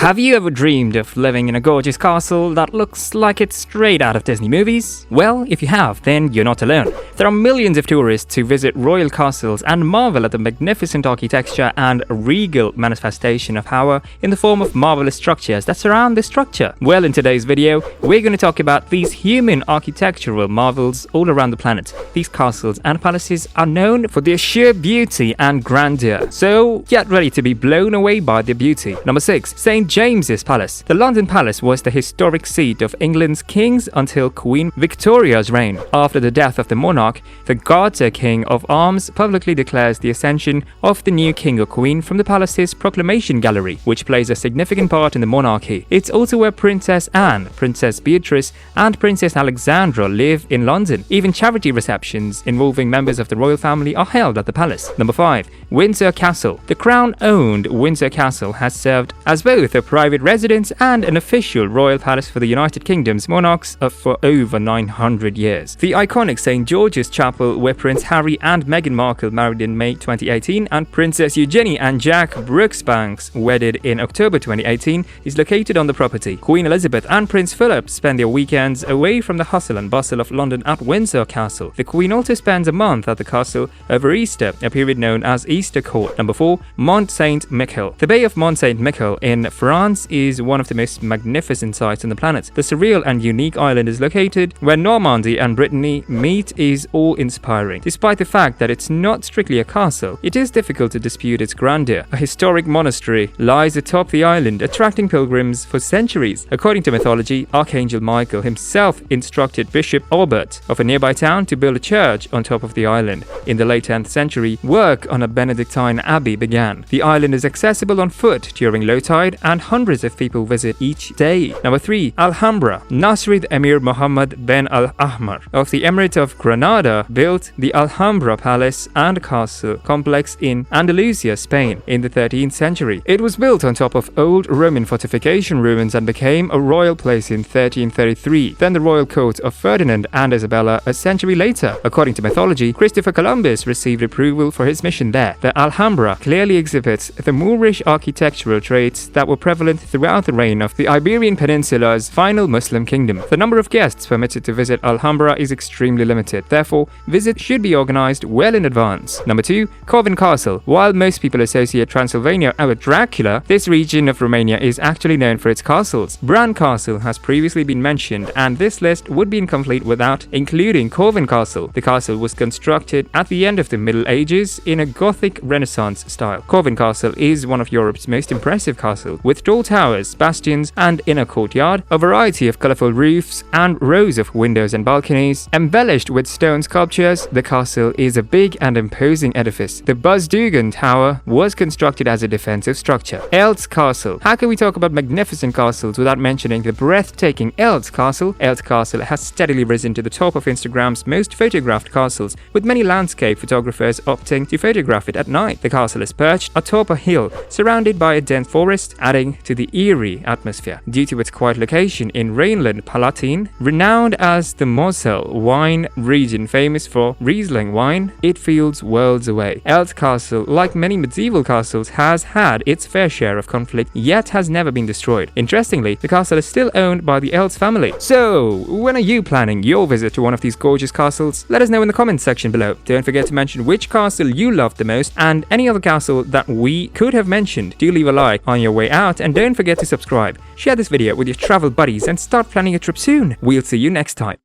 Have you ever dreamed of living in a gorgeous castle that looks like it's straight out of Disney movies? Well, if you have, then you're not alone. There are millions of tourists who visit royal castles and marvel at the magnificent architecture and regal manifestation of power in the form of marvelous structures that surround the structure. Well, in today's video, we're going to talk about these human architectural marvels all around the planet. These castles and palaces are known for their sheer beauty and grandeur, so get ready to be blown away by their beauty. Number 6. St. James's Palace. The London Palace was the historic seat of England's kings until Queen Victoria's reign. After the death of the monarch, the Garter King of Arms publicly declares the ascension of the new king or queen from the palace's proclamation gallery, which plays a significant part in the monarchy. It's also where Princess Anne, Princess Beatrice, and Princess Alexandra live in London. Even charity receptions involving members of the royal family are held at the palace. Number 5. Windsor Castle. The Crown-owned Windsor Castle has served as both a private residence and an official royal palace for the United Kingdom's monarchs for over 900 years. The iconic St. George's Chapel, where Prince Harry and Meghan Markle married in May 2018 and Princess Eugenie and Jack Brooksbanks wedded in October 2018, is located on the property. Queen Elizabeth and Prince Philip spend their weekends away from the hustle and bustle of London at Windsor Castle. The Queen also spends a month at the castle over Easter, a period known as Easter Court. Number 4. Mont Saint Michel. The Bay of Mont Saint Michel in France is one of the most magnificent sights on the planet. The surreal and unique island is located where Normandy and Brittany meet is awe-inspiring. Despite the fact that it's not strictly a castle, it is difficult to dispute its grandeur. A historic monastery lies atop the island, attracting pilgrims for centuries. According to mythology, Archangel Michael himself instructed Bishop Albert of a nearby town to build a church on top of the island. In the late 10th century, work on a Benedictine abbey began. The island is accessible on foot during low tide, and hundreds of people visit each day. Number 3. Alhambra. Nasrid Emir Mohammed bin Al-Ahmar of the Emirate of Granada built the Alhambra Palace and Castle complex in Andalusia, Spain, in the 13th century. It was built on top of old Roman fortification ruins and became a royal place in 1333, then the royal court of Ferdinand and Isabella a century later. According to mythology, Christopher Columbus received approval for his mission there. The Alhambra clearly exhibits the Moorish architectural traits that were prevalent throughout the reign of the Iberian Peninsula's final Muslim kingdom. The number of guests permitted to visit Alhambra is extremely limited, therefore visits should be organized well in advance. Number 2. Corinth Castle. While most people associate Transylvania with Dracula, this region of Romania is actually known for its castles. Bran Castle has previously been mentioned, and this list would be incomplete without including Corinth Castle. The castle was constructed at the end of the Middle Ages in a Gothic Renaissance style. Corinth Castle is one of Europe's most impressive castles, with tall towers, bastions, and inner courtyard, a variety of colorful roofs, and rows of windows and balconies. Embellished with stone sculptures, the castle is a big and imposing edifice. The Buzdugan Tower was constructed as a defensive structure. Eltz Castle. How can we talk about magnificent castles without mentioning the breathtaking Eltz Castle? Eltz Castle has steadily risen to the top of Instagram's most photographed castles, with many landscape photographers opting to photograph it at night. The castle is perched atop a hill, surrounded by a dense forest, adding to the eerie atmosphere. Due to its quiet location in Rhineland-Palatinate, renowned as the Moselle wine region famous for Riesling wine, it feels worlds away. Eltz Castle, like many medieval castles, has had its fair share of conflict, yet has never been destroyed. Interestingly, the castle is still owned by the Eltz family. So, when are you planning your visit to one of these gorgeous castles? Let us know in the comments section below. Don't forget to mention which castle you loved the most and any other castle that we could have mentioned. Do leave a like on your way out, and don't forget to subscribe. Share this video with your travel buddies and start planning a trip soon. We'll see you next time.